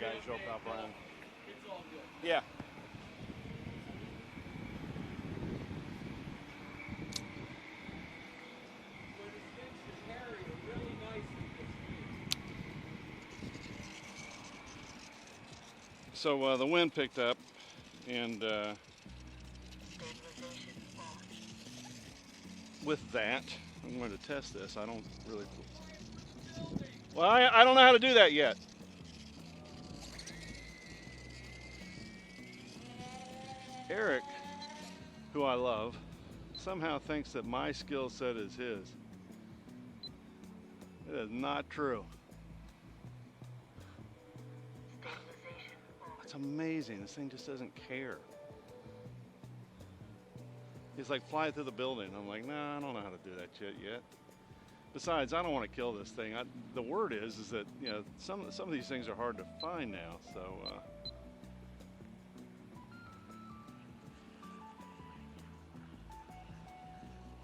guy showed up running. Yeah. So the wind picked up, and with that, I'm going to test this. I don't really. Well, I don't know how to do that yet. Eric, who I love, somehow thinks that my skill set is his. It is not true. It's amazing. This thing just doesn't care. He's like, fly through the building. I'm like, nah, I don't know how to do that shit yet. Besides, I don't want to kill this thing. The word is that, you know, some of these things are hard to find now. So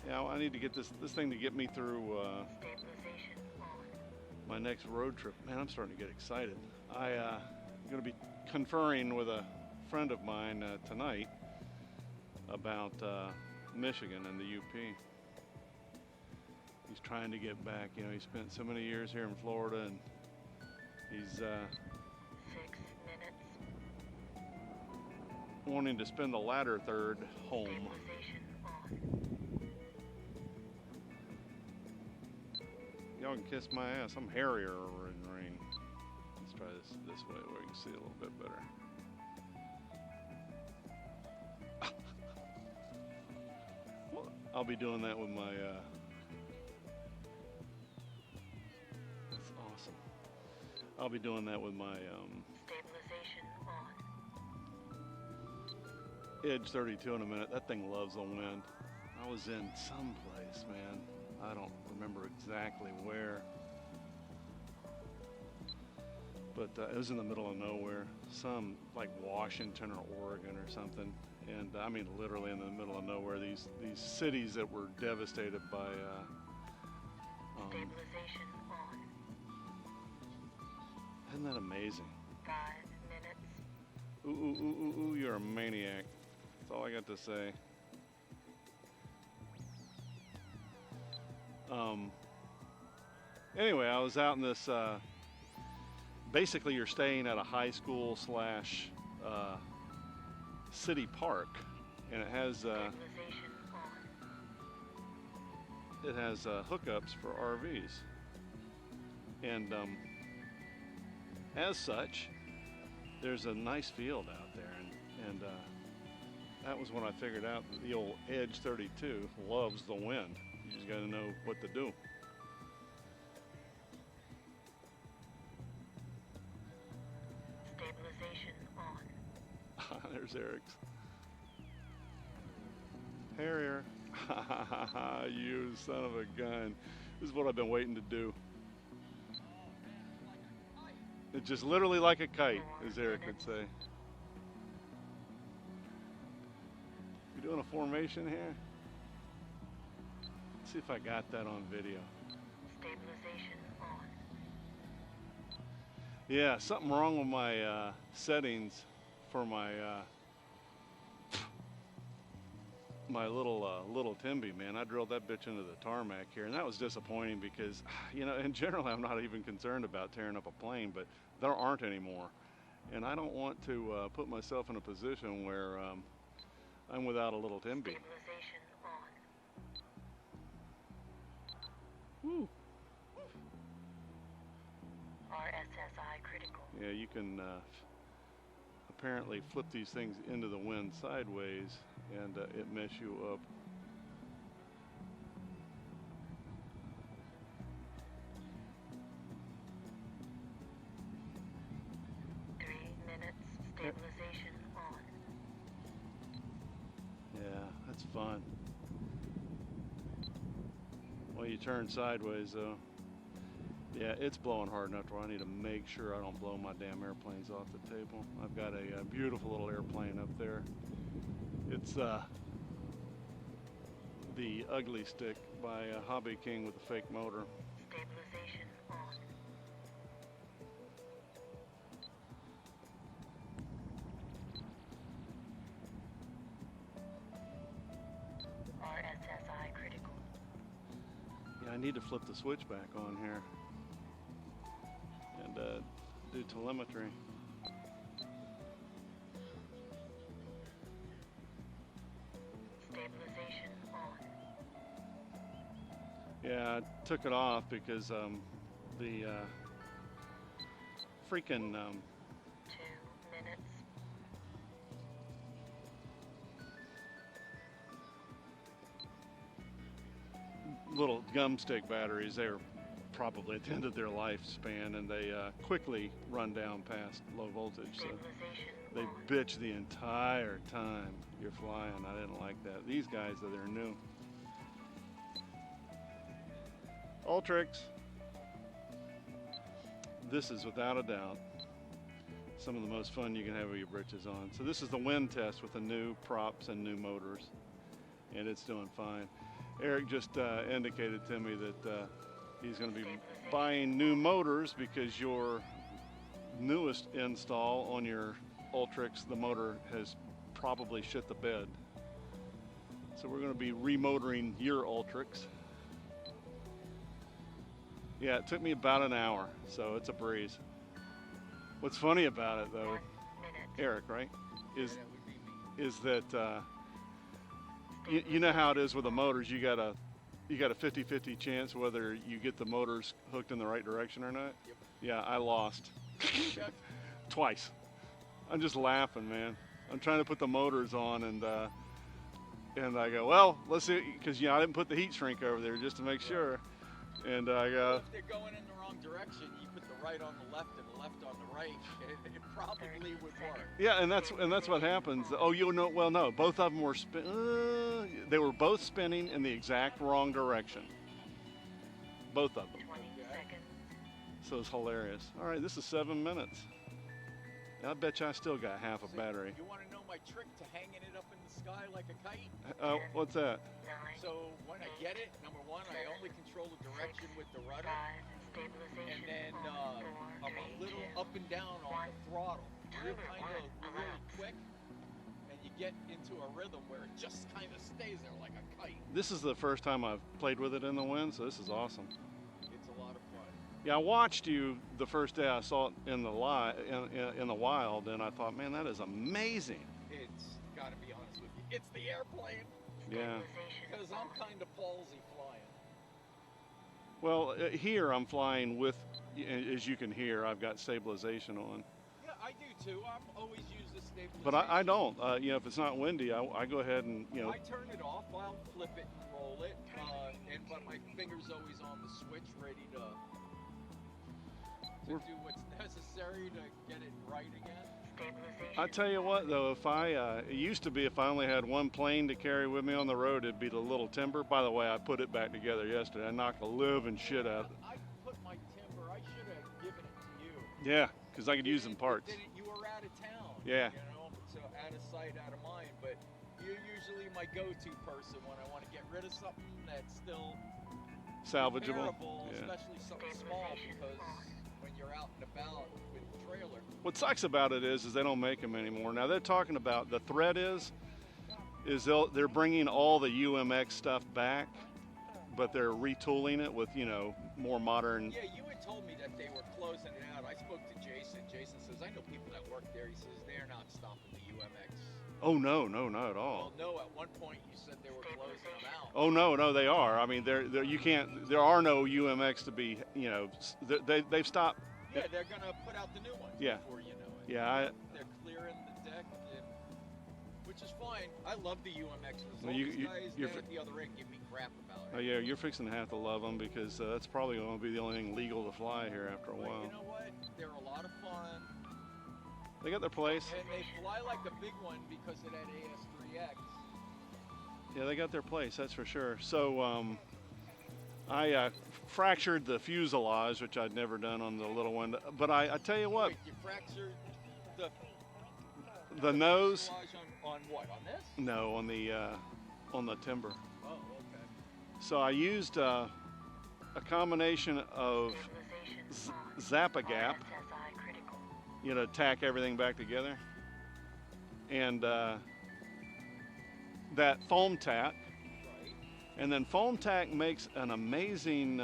yeah, I need to get this thing to get me through my next road trip. Man, I'm starting to get excited. I'm going to be conferring with a friend of mine tonight about Michigan and the UP. He's trying to get back. You know, he spent so many years here in Florida, and he's 6 minutes. wanting to spend the latter third home. Y'all can kiss my ass. I'm hairier in the rain. Let's try this way where we can see a little bit better. Well, I'll be doing that with my. That's awesome. I'll be doing that with my Stabilization on. Edge 32 in a minute. That thing loves the wind. I was in some place, man. I don't remember exactly where, but it was in the middle of nowhere, some like Washington or Oregon or something. And I mean, literally in the middle of nowhere, these cities that were devastated by Stabilization on. isn't that amazing? 5 minutes. Ooh, ooh, ooh, ooh, ooh, you're a maniac. That's all I got to say. Anyway, I was out in this, basically you're staying at a high school slash city park, and it has Stabilization on. hookups for RVs. And as such, there's a nice field out there, and that was when I figured out that the old Edge 32 loves the wind. You just got to know what to do. Stabilization on. There's Eric's. Harrier. You son of a gun. This is what I've been waiting to do. It's just literally like a kite, as Eric would say. You doing a formation here? Let's see if I got that on video. Stabilization on. Yeah, something wrong with my settings for my my little Timby, man. I drilled that bitch into the tarmac here, and that was disappointing because, you know, in general, I'm not even concerned about tearing up a plane, but there aren't anymore, and I don't want to put myself in a position where I'm without a little Timby. Stabilization on. Woo. RSSI critical. Yeah, you can apparently flip these things into the wind sideways, and it mess you up. Stabilization on. Yeah, that's fun. Well, you turn sideways though. Yeah, it's blowing hard enough where I need to make sure I don't blow my damn airplanes off the table. I've got a beautiful little airplane up there. It's the Ugly Stick by Hobby King with a fake motor. Stabilization on. I need to flip the switch back on here and do telemetry. Stabilization on. Yeah, I took it off because the freaking 2 minutes. little gum stick batteries, they're probably at the end of their lifespan, and they quickly run down past low voltage. So Stabilization they on. bitch the entire time you're flying. I didn't like that. These guys, they're new. Ultrix. This is without a doubt some of the most fun you can have with your britches on. So this is the wind test with the new props and new motors, and it's doing fine. Eric just indicated to me that he's going to be buying new motors because your newest install on your Ultrix, the motor has probably shit the bed. So we're going to be remotoring your Ultrix. Yeah, it took me about an hour, so it's a breeze. What's funny about it, though, 1 minute. Eric, right, is That would be me. is that you know how it is with the motors. You got a 50-50 chance whether you get the motors hooked in the right direction or not. Yep. Yeah, I lost twice. I'm just laughing, man. I'm trying to put the motors on, and I go, well, let's see, because I didn't put the heat shrink over there just to make sure. And I Well, go, if they're going in the wrong direction, you put the right on the left and the left on the right, and it probably would work. yeah, and that's what happens. Oh, you know, well, no, both of them were they were both spinning in the exact wrong direction. Both of them. 20 seconds. So it's hilarious. All right, this is 7 minutes. I bet you I still got half a So battery. You want to know my trick to hanging it up in the sky like a kite? What's that? 9, So when I get it, number one, I only control the direction with the 5, rudder, and stabilization then on. 4, I'm a 3, little 2. up and down on the throttle, real Timer kind of one really elapsed. quick, and you get into a rhythm where it just kind of stays there like a kite. This is the first time I've played with it in the wind, so this is awesome. It's a lot of fun. Yeah, I watched you the first day I saw it in the in the wild, and I thought, man, that is amazing. It's got to be honest with you, it's the airplane, Yeah. Stabilization because I'm on. kind of palsy flying. Well, here I'm flying with, as you can hear, I've got stabilization on. Yeah, I do too. I'm always use the stabilization. But I don't. If it's not windy, I go ahead and, I turn it off. I'll flip it and roll it, but my finger's always on the switch, ready to We're- do what's necessary to get it right again. Stabilization I tell you what, though, it used to be if I only had one plane to carry with me on the road, it'd be the little timber. By the way, I put it back together yesterday. I knocked the living shit out of it. I put my timber. I should have given it to you. Yeah, because I could use some parts. You were out of town. Yeah. You know, so out of sight, out of mind. But you're usually my go-to person when I want to get rid of something that's still Salvageable. repairable, Yeah. especially something small, because when you're out and about with the trailer, What sucks about it is they don't make them anymore. Now they're talking about the threat is they're bringing all the UMX stuff back, but they're retooling it with more modern. yeah, you had told me that they were closing it out. I spoke to Jason. Jason says, I know people that work there. He says, they're not stopping the UMX. Oh no, not at all. Well, no, at one point you said they were closing them out. Oh no, they are. I mean, you can't. There are no UMX to be. They've stopped. Yeah, they're going to put out the new ones Yeah. before you know it. Yeah, They're clearing the deck, which is fine. I love the UMXs. As Well, long you- as you- guys you're down at the other end give me crap about it. yeah. You're fixing to have to love them because that's probably going to be the only thing legal to fly here after a But while. you know what? They're a lot of fun. They got their place. And they fly like a big one because of that AS3X. Yeah, they got their place, that's for sure. So I fractured the fuselage, which I'd never done on the little one. But I tell you what, Wait, you fractured the the nose, fuselage on what? On this? no, on the timber. Oh, okay. So I used a combination of Stabilization on. Zap-A-Gap, RSSI critical. to tack everything back together, and that foam tack, Right. And then Foam Tack makes an amazing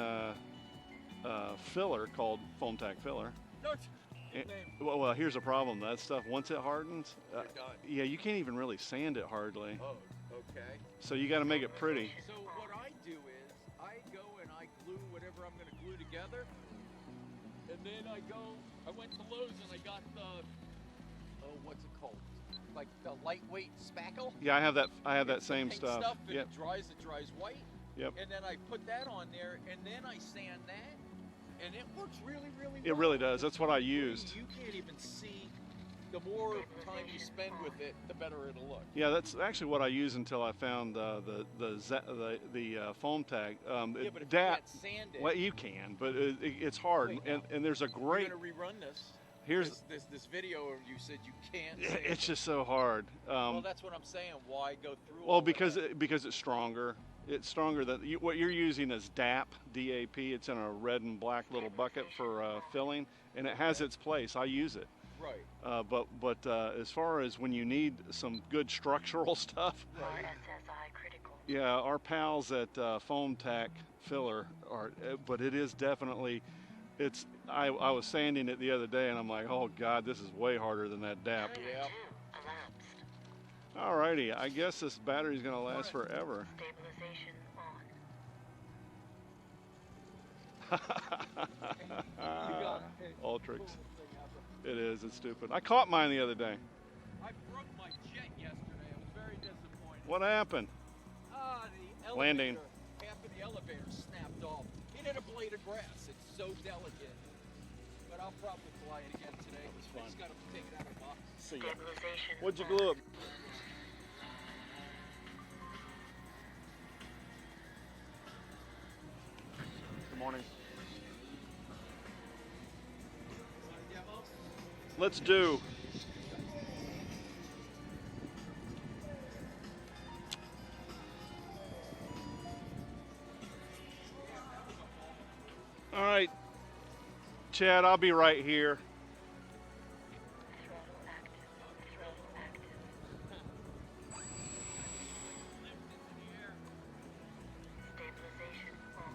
filler called Foam Tack filler. No, It- well, here's a problem. That stuff, once it hardens, you're done. yeah, you can't even really sand it hardly. Oh, okay. So you got to make it pretty. So what I do is I go and I glue whatever I'm going to glue together, and then I went to Lowe's and I got the, what's it called? Like the lightweight spackle. Yeah, I have that It's the same pink stuff. and Yep. it dries white. Yep. And then I put that on there, and then I sand that, and it works really, really well. It really does. That's what I used. You can't even see. The more time you spend with it, the better it'll look. Yeah, that's actually what I used until I found the Foam Tack. Yeah, but if you that, can't sand it, well, you can, but it's hard. Wait, And there's a we're great. gonna rerun this. Here's. This video. You said you can't. Sand It's it. just so hard. Well, that's what I'm saying. Why go through? Well, all because that? because it's stronger. It's stronger than what you're using is DAP, D-A-P. It's in a red and black little bucket for filling, and it has its place. I use it. Right. But as far as when you need some good structural stuff, Right. RSSI critical. yeah, our pals at Foam Tack Filler are. But it is definitely. It's. I was sanding it the other day, and I'm like, oh God, this is way harder than that DAP. Timer Yep. 2 elapsed. Alrighty, I guess this battery's gonna last forever. Stabilization on. Ultrix. It is. It's stupid. I caught mine the other day. I broke my jet yesterday. I was very disappointed. What happened? The elevator, Landing. half of the elevator snapped off. It hit a blade of grass. It's so delicate. But I'll probably fly it again today. That's I fine. just gotta take it out of the box. See ya. Stabilization What'd you on. glue up? Good morning. Let's do. All right, Chad, I'll be right here. Throttle active. Throttle active. Stabilization on.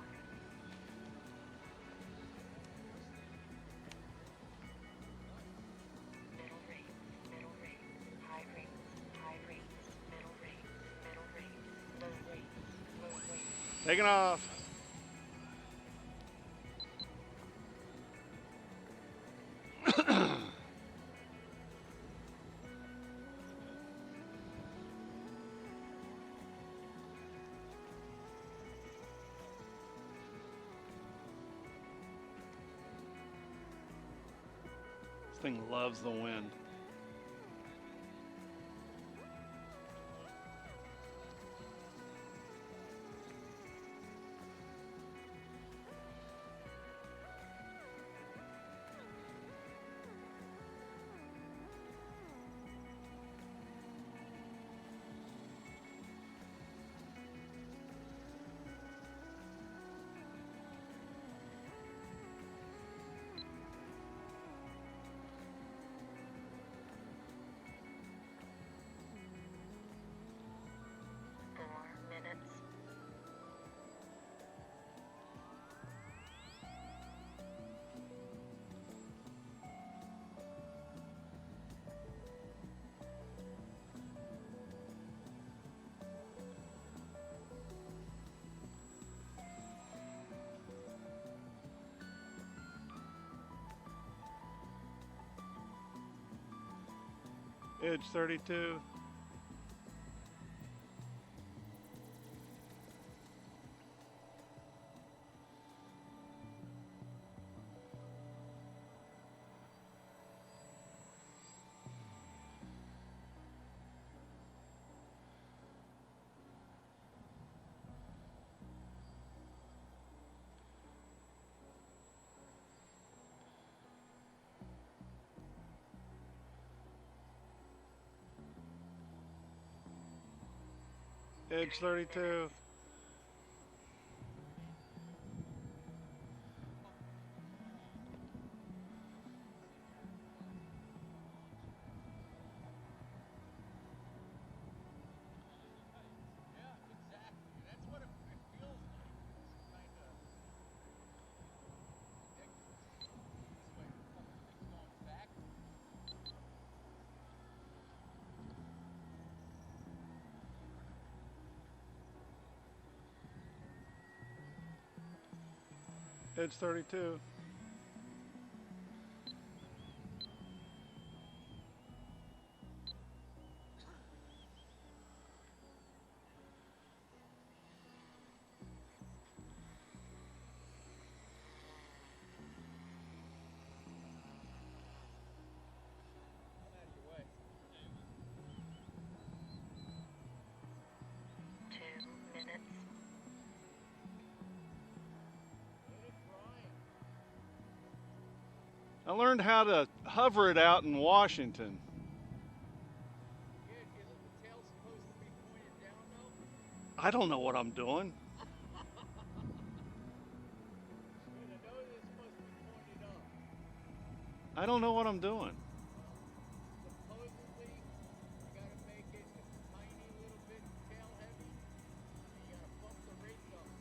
Middle rate. Middle rate. High rate. High rate. Middle rate. Middle rate. Low rate. Low rate. Taking off. This thing loves the wind. Minutes. Edge 32. Edge 32. Yeah, exactly. That's what it Edge 32. I'm out of your way. 2 minutes. Hey, Brian. I learned how to hover it out in Washington. Yeah, isn't the tail supposed to be pointed down though? I don't know what I'm doing. Good, I know they're supposed to be pointed up. I don't know what I'm doing. Supposedly, you gotta make it a tiny little bit tail heavy. You gotta bump the rates up to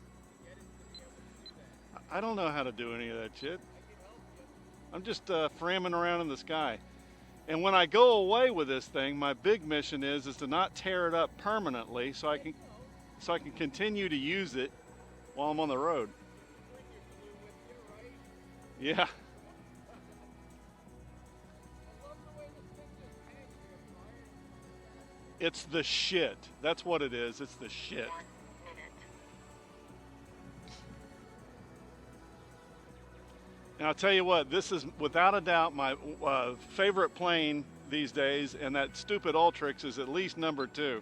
get it to be able to do that. I don't know how to do any of that shit. I can help you. I'm just framming around in the sky. And when I go away with this thing, my big mission is to not tear it up permanently, so I can continue to use it while I'm on the road. Bring your glue with you, right? Yeah. I love the way this thing just hangs here, Brian. It's the shit. That's what it is. It's the shit. 1 minute. And I'll tell you what, this is without a doubt my favorite plane these days, and that stupid Ultrix is at least number 2.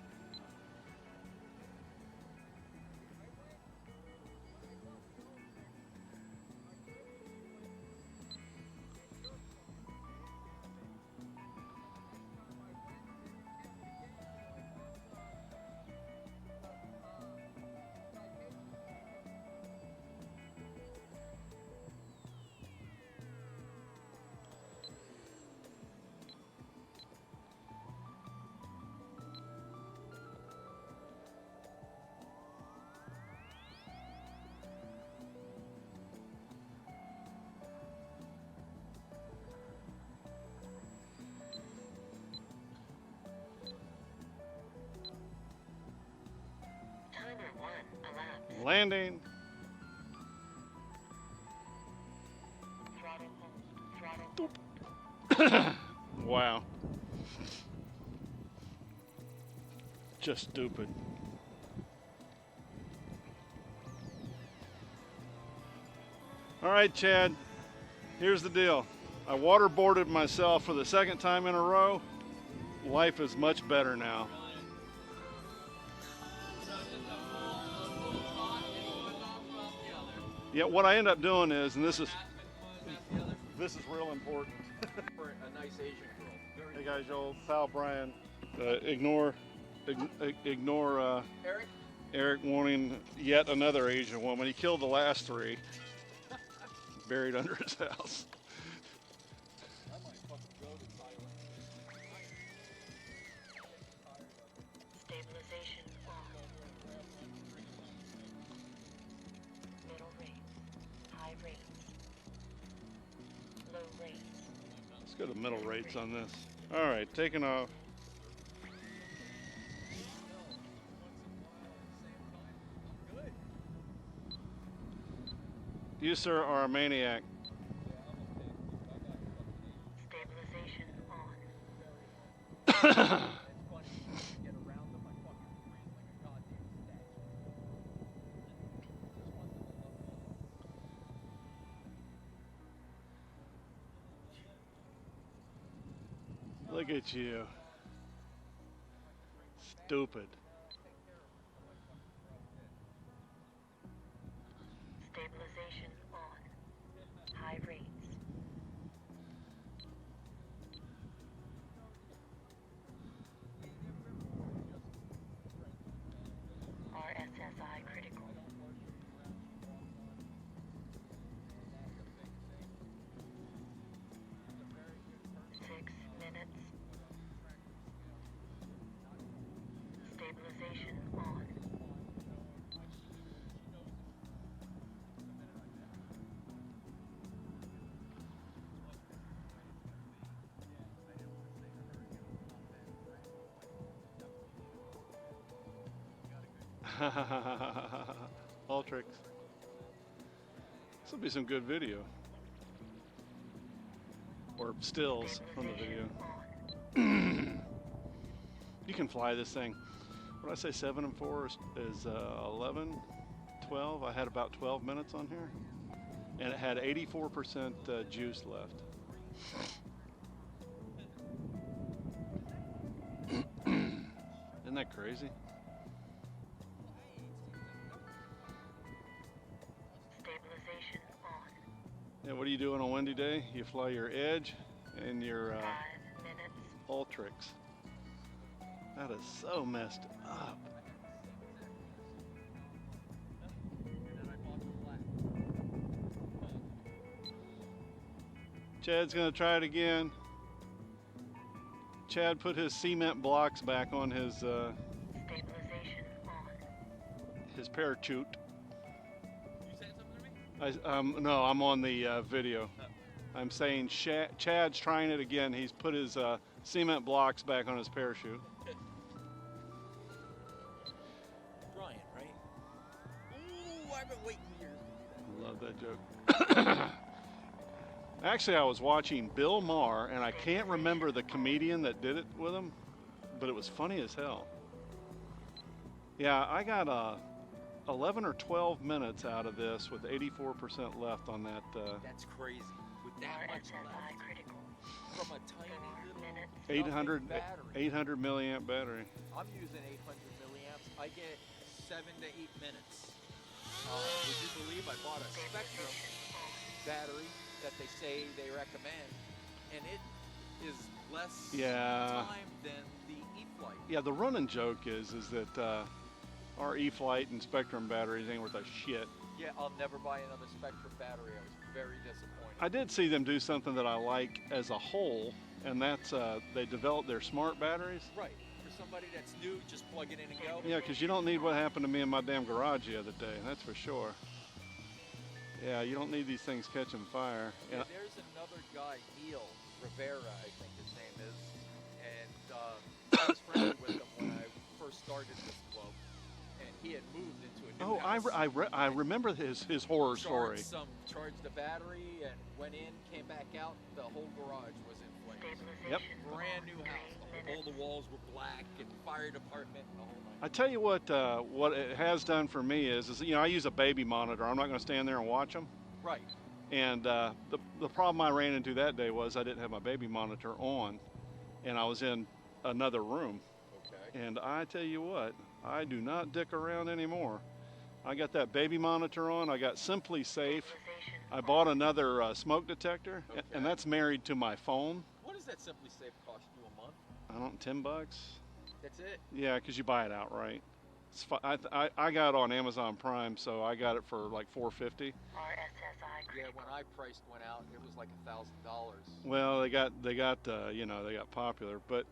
Timer 1 elapsed. Landing. Throttle hold. Throttle hold. Wow. Just stupid. All right, Chad. Here's the deal. I waterboarded myself for the second time in a row. Life is much better now. Yeah, what I end up doing is, and this is real important. For a nice Asian girl. Very Hey guys, your old pal Brian. Ignore Eric? Eric wanting yet another Asian woman. He killed the last 3, buried under his house. I might fucking go to Thailand. Stabilization on. Middle rates. High rates. Low rates. Let's go to middle rates on this. All right, taking off. Good. You, sir, are a maniac. Stabilization on. It's funny, you can't get around them. I fucking freeze like a goddamn statue. Just one little love. Look at you. Stupid. Stabilization on. High rates. RSSI critical. 6 minutes. Stabilization on. Ultrix. This will be some good video. Or stills from the video. You can fly this thing. What did I say, 7 and 4 is 11, 12. I had about 12 minutes on here. And it had 84% juice left. Isn't that crazy? Stabilization on. Yeah, what are you doing on a windy day? You fly your Edge and your 5 minutes. Ultrix. That is so messed up. Chad's gonna try it again. Chad put his cement blocks back on his Stabilization on. his parachute. You saying something to me? No, I'm on the video. I'm saying Chad's trying it again. He's put his cement blocks back on his parachute. Brian, right? Ooh, I've been waiting years to do that. Love that joke. Actually, I was watching Bill Maher, and I can't remember the comedian that did it with him, but it was funny as hell. Yeah, I got 11 or 12 minutes out of this with 84% left on that. That's crazy. With that much RSSI left critical. from a tiny 4 little minutes. 800, nothing battery. 800 milliamp battery. I'm using 800 milliamps. I get 7 to 8 minutes. Would you believe I bought a Spectrum battery that they say they recommend, and it is less Yeah. time than the E-Flight. Yeah, the running joke is that our E-Flight and Spectrum batteries ain't worth a shit. Yeah, I'll never buy another Spectrum battery. I was very disappointed. I did see them do something that I like as a whole, and that's they developed their smart batteries. Right. For somebody that's new, just plug it in and go. Yeah, because you don't need what happened to me in my damn garage the other day, that's for sure. Yeah, you don't need these things catching fire. Yeah, And there's another guy, Neil Rivera, I think his name is, and I was friendly with him when I first started this club, and he had moved into a new house. I remember his horror story. Charged the battery and went in, came back out, the whole garage was in flames. Stabilization. Yep. Brand new house. All the walls were black, and fire department and the whole nine. I tell you what it has done for me is you know, I use a baby monitor. I'm not going to stand there and watch them. Right. And the problem I ran into that day was I didn't have my baby monitor on, and I was in another room. Okay. And I tell you what, I do not dick around anymore. I got that baby monitor on. I got Simply Safe. Stabilization I bought another smoke detector, and that's married to my phone. What does that Simply Safe cost you a month? I don't, $10. That's it. Yeah, because you buy it outright. I got it on Amazon Prime, so I got it for like $4.50. RSSI Yeah, critical. when iPriced went out, it was like $1,000. Well, they got you know, they got popular, but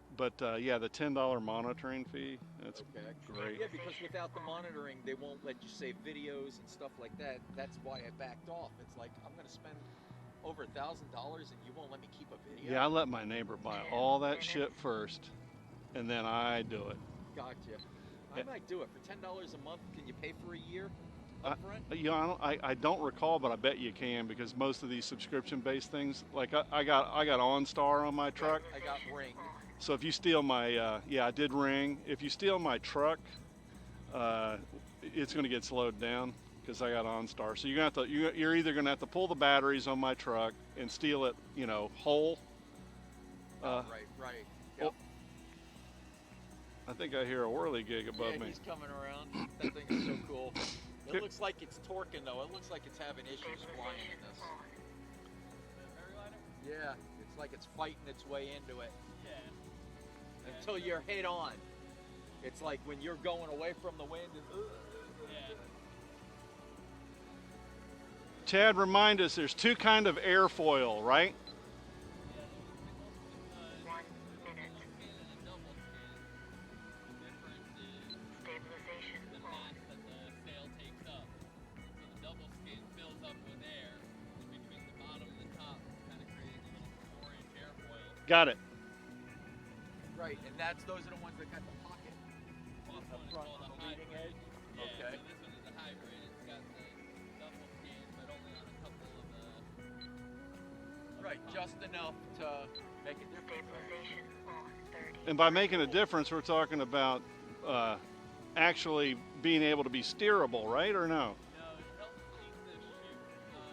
yeah, the $10 monitoring fee, that's Okay. great. Yeah, because without the monitoring, they won't let you save videos and stuff like that. That's why I backed off. It's like, I'm going to spend over $1,000 and you won't let me keep a video? Yeah, I let my neighbor buy all that shit first, and then I do it. Gotcha. I might do it. For $10 a month, can you pay for a year upfront? You know, I don't recall, but I bet you can, because most of these subscription-based things, like I got OnStar on my truck. I got Ring. So if you steal my, yeah, I did Ring. If you steal my truck, it's going to get slowed down because I got OnStar. So you're either going to have to pull the batteries on my truck and steal it, you know, whole. Right. Yep. I think I hear a whirlygig above me. He's coming around. That thing is so cool. It looks like it's torquing though. It looks like it's having issues flying in this. Yeah, it's like it's fighting its way into it. Yeah. Until you're head on. It's like when you're going away from the wind and Chad, remind us, there's two kind of airfoil, right? 1 minute. Stabilization on. Got it. right, and those are the ones that got the pocket up front on the leading edge. Okay. So this one is a hybrid. It's got the double skin, but only on a couple Right, just enough to make a difference. Stabilization on 30. And by making a difference, we're talking about actually being able to be steerable, right? Or no? No, it helps keep the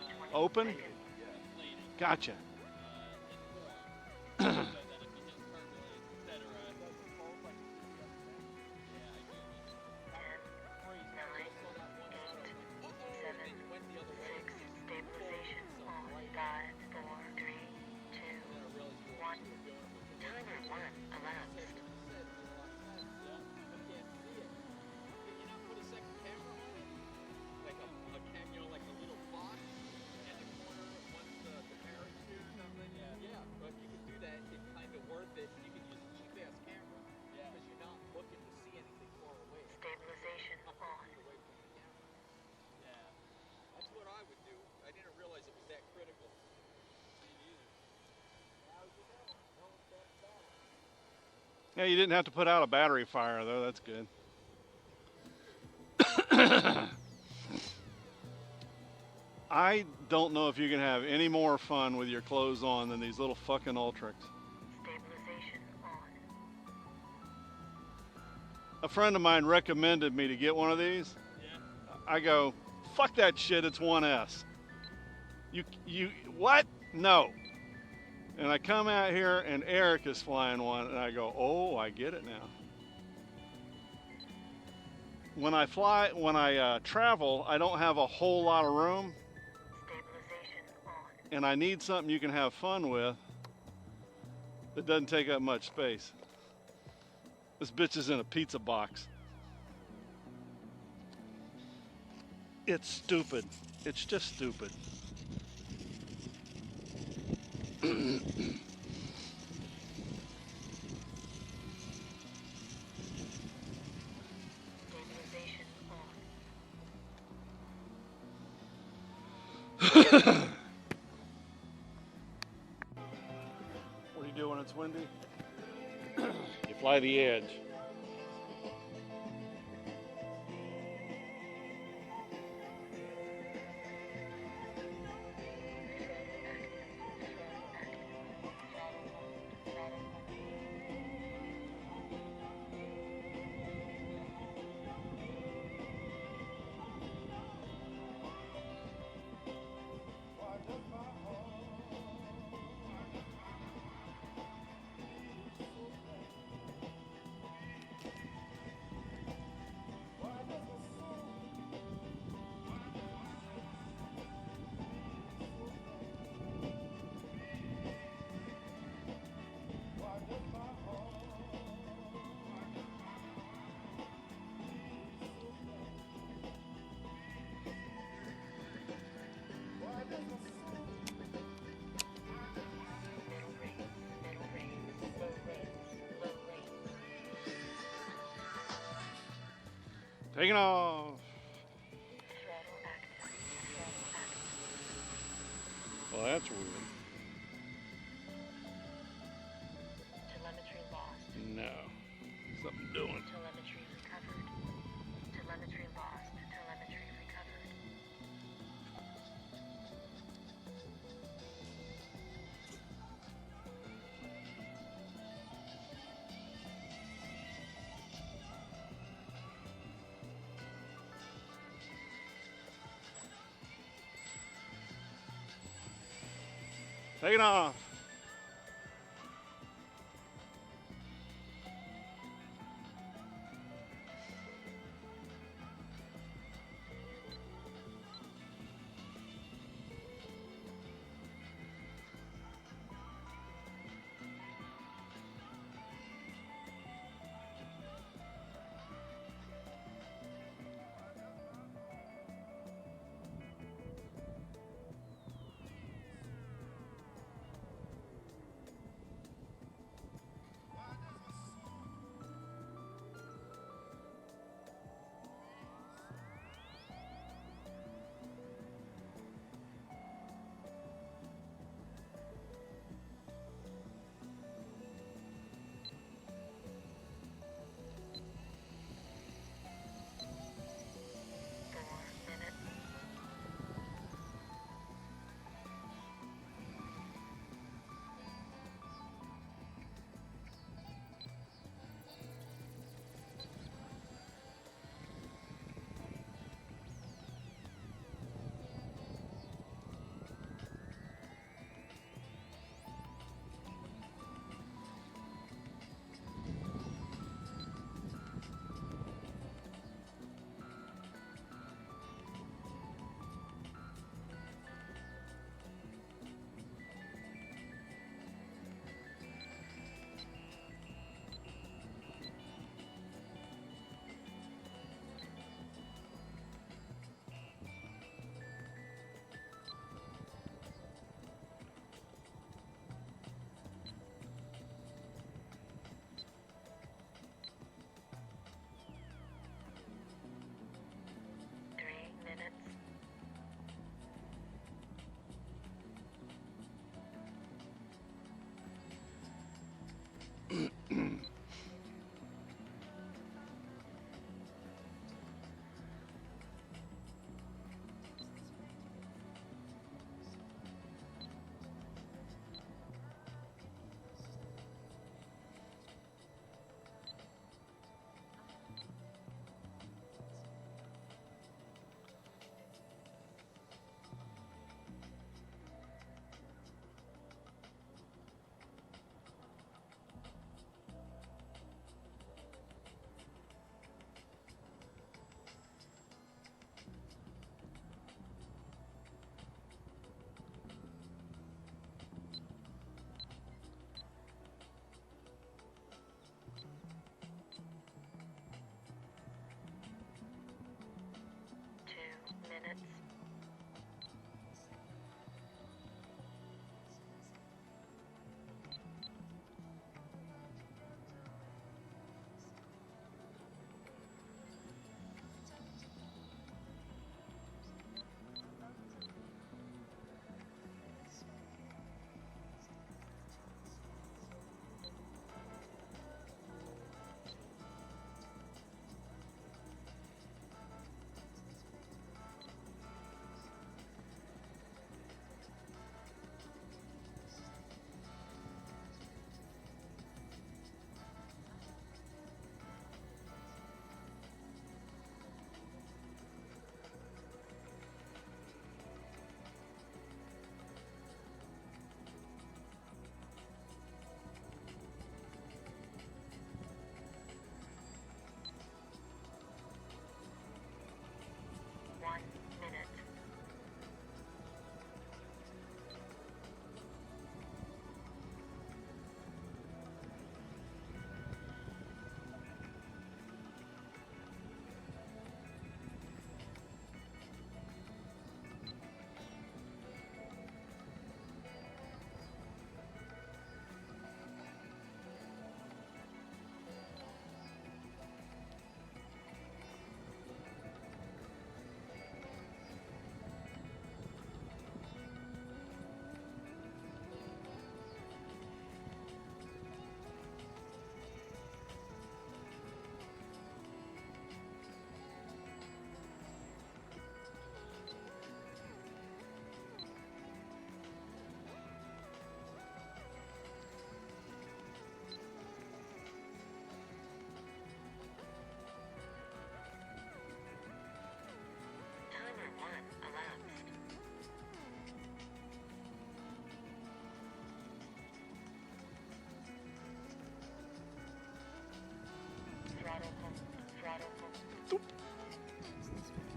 chute Open? inflated. Gotcha. And warm, so that if you hit turbulence, etc. It doesn't fold like it did the other day. Yeah, I do. Crazy. I just saw that one shot. I was like, uh-oh, and then you went the other way. 6. Stabilization on 5, 4, 3, 2, And then I realized you were 1. doing it with the Timer 1 elapsed. Like a little box in the corner once the parachute or something. Yeah, but you can do that. It's kind of worth it. You can use a cheap-ass camera because you're not looking to see anything far away. Stabilization on. Away from the camera. Yeah, that's what I would do. I didn't realize it was that critical. Me neither. Now you know. No one's bad about it. Yeah, you didn't have to put out a battery fire, though. That's good. I don't know if you can have any more fun with your clothes on than these little fucking Ultrics. Stabilization on. A friend of mine recommended me to get one of these. Yeah. I go, fuck that shit, it's 1S. You, what? No. And I come out here and Eric is flying one and I go, oh, I get it now. When I travel, I don't have a whole lot of room. Stabilization on. And I need something you can have fun with that doesn't take up much space. This bitch is in a pizza box. It's stupid. It's just stupid. Stabilization on. What do you do when it's windy? You fly the edge. Middle rate, low rate, low rate. Taking off. Throttle active, throttle active. Well, that's weird. Telemetry lost, No. Something doing. telemetry recovered. Telemetry lost, telemetry recovered. Taking off. Minutes.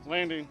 Landing.